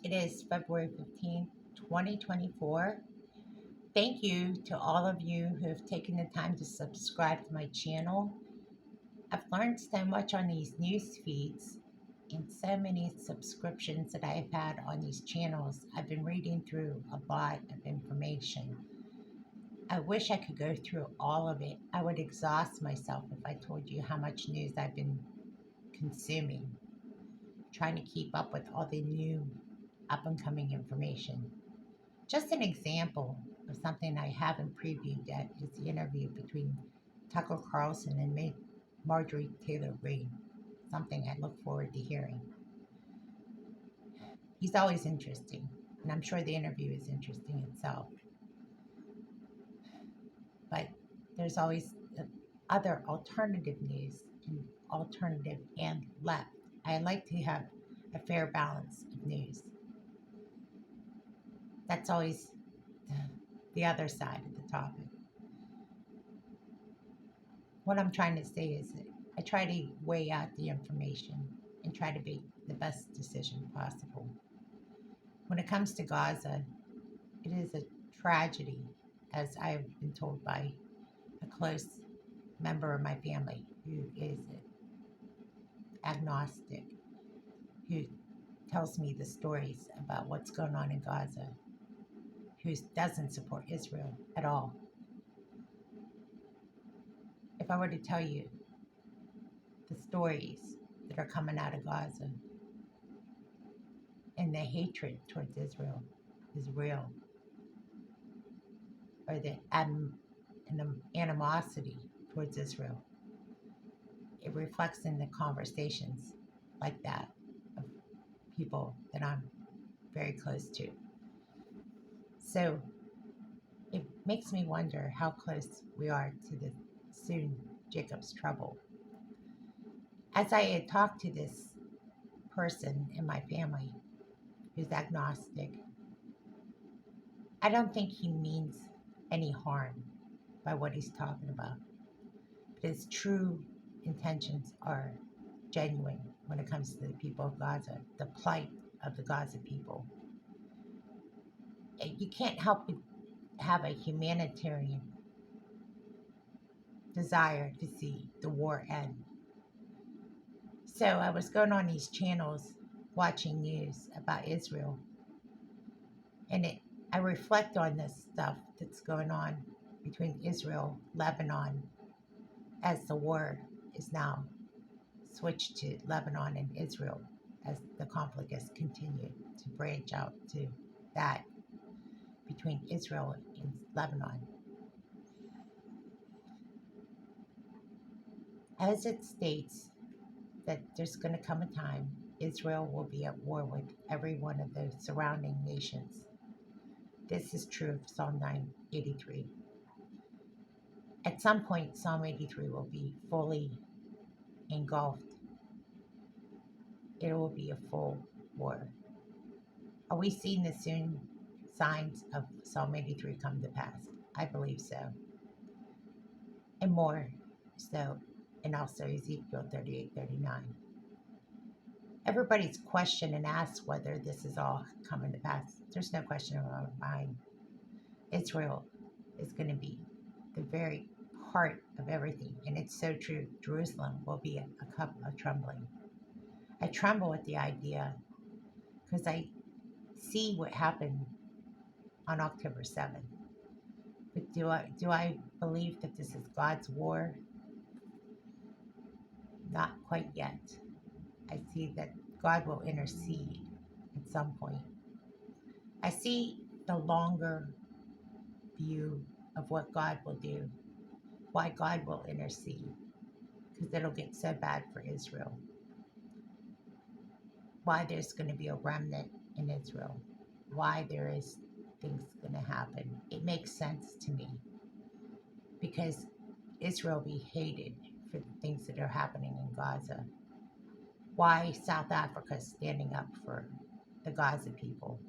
It is February 15th, 2024. Thank you to all of you who have taken the time to subscribe to my channel. I've learned so much on these news feeds and so many subscriptions that I've had on these channels. I've been reading through a lot of information. I wish I could go through all of it. I would exhaust myself if I told you how much news I've been consuming, trying to keep up with all the new up and coming information. Just an example of something I haven't previewed yet is the interview between Tucker Carlson and Marjorie Taylor Greene, something I look forward to hearing. He's always interesting, and I'm sure the interview is interesting itself. But there's always other alternative news and alternative and left. I like to have a fair balance of news. That's always the other side of the topic. What I'm trying to say is that I try to weigh out the information and try to make the best decision possible. When it comes to Gaza, it is a tragedy, as I've been told by a close member of my family who is agnostic, who tells me the stories about what's going on in Gaza, who doesn't support Israel at all. If I were to tell you the stories that are coming out of Gaza and the hatred towards Israel is real, or the animosity towards Israel, it reflects in the conversations like that of people that I'm very close to. So it makes me wonder how close we are to the soon Jacob's trouble. As I had talked to this person in my family who's agnostic, I don't think he means any harm by what he's talking about. But his true intentions are genuine when it comes to the people of Gaza, the plight of the Gaza people. You can't help but have a humanitarian desire to see the war end. So I was going on these channels watching news about Israel, and I reflect on this stuff that's going on between Israel, Lebanon, as the war is now switched to Lebanon and Israel, as the conflict has continued to branch out to that between Israel and Lebanon. As it states that there's going to come a time Israel will be at war with every one of the surrounding nations. This is true of Psalm 983. At some point, Psalm 83 will be fully engulfed. It will be a full war. Are we seeing the soon signs of Psalm 83 come to pass? I believe so. And more so, and also Ezekiel 38:39. Everybody's questioned and asked whether this is all coming to pass. There's no question in my mind. Israel is going to be the very heart of everything. And it's so true. Jerusalem will be a cup of trembling. I tremble at the idea because I see what happened on October 7th. But do I believe that this is God's war? Not quite yet. I see that God will intercede at some point. I see the longer view of what God will do, why God will intercede, because it'll get so bad for Israel. Why there's going to be a remnant in Israel. Why there is things going to happen. It makes sense to me because Israel be hated for the things that are happening in Gaza. Why South Africa is standing up for the Gaza people.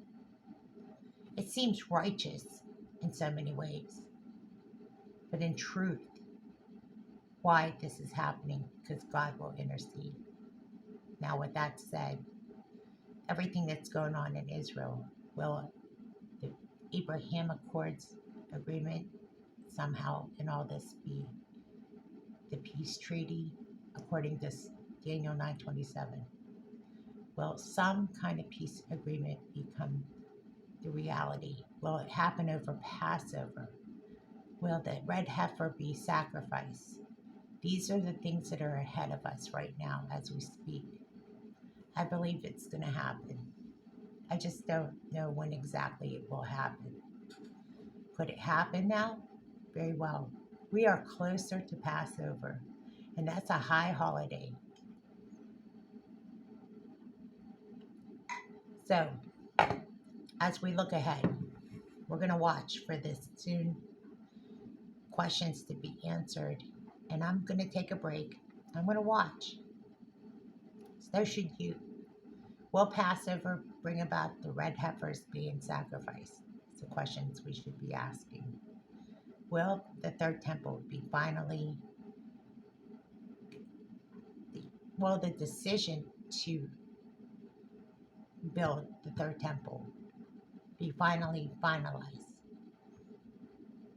It seems righteous in so many ways, but in truth, why this is happening, because God will intercede. Now, with that said, everything that's going on in Israel. Will the Abraham Accords agreement somehow in all this be the peace treaty according to Daniel 9:27? Will some kind of peace agreement become the reality? Will it happen over Passover? Will the red heifer be sacrificed? These are the things that are ahead of us right now as we speak. I believe it's going to happen. I just don't know when exactly it will happen. Could it happen now? Very well. We are closer to Passover, and that's a high holiday. So, as we look ahead, we're going to watch for this soon questions to be answered, and I'm going to take a break. I'm going to watch. So should you. Will Passover bring about the red heifers being sacrificed? It's the questions we should be asking. Will the third temple be finally, will the decision to build the third temple be finally finalized?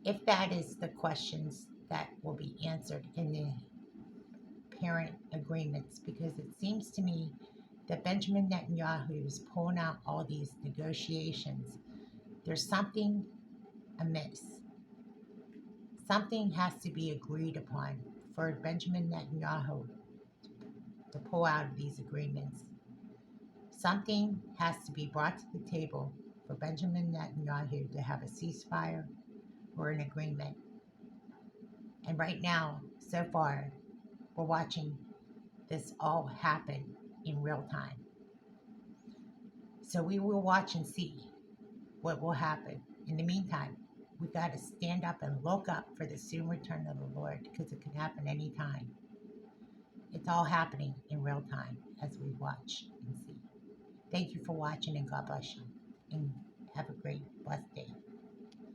If that is the questions that will be answered in the parent agreements, because it seems to me that Benjamin Netanyahu is pulling out all these negotiations. There's something amiss. Something has to be agreed upon for Benjamin Netanyahu to pull out of these agreements. Something has to be brought to the table for Benjamin Netanyahu to have a ceasefire or an agreement. And right now, so far, we're watching this all happen in real time. So we will watch and see what will happen. In the meantime, we got to stand up and look up for the soon return of the Lord, because it can happen anytime. It's all happening in real time as we watch and see. Thank you for watching, and God bless you. And have a great, blessed day.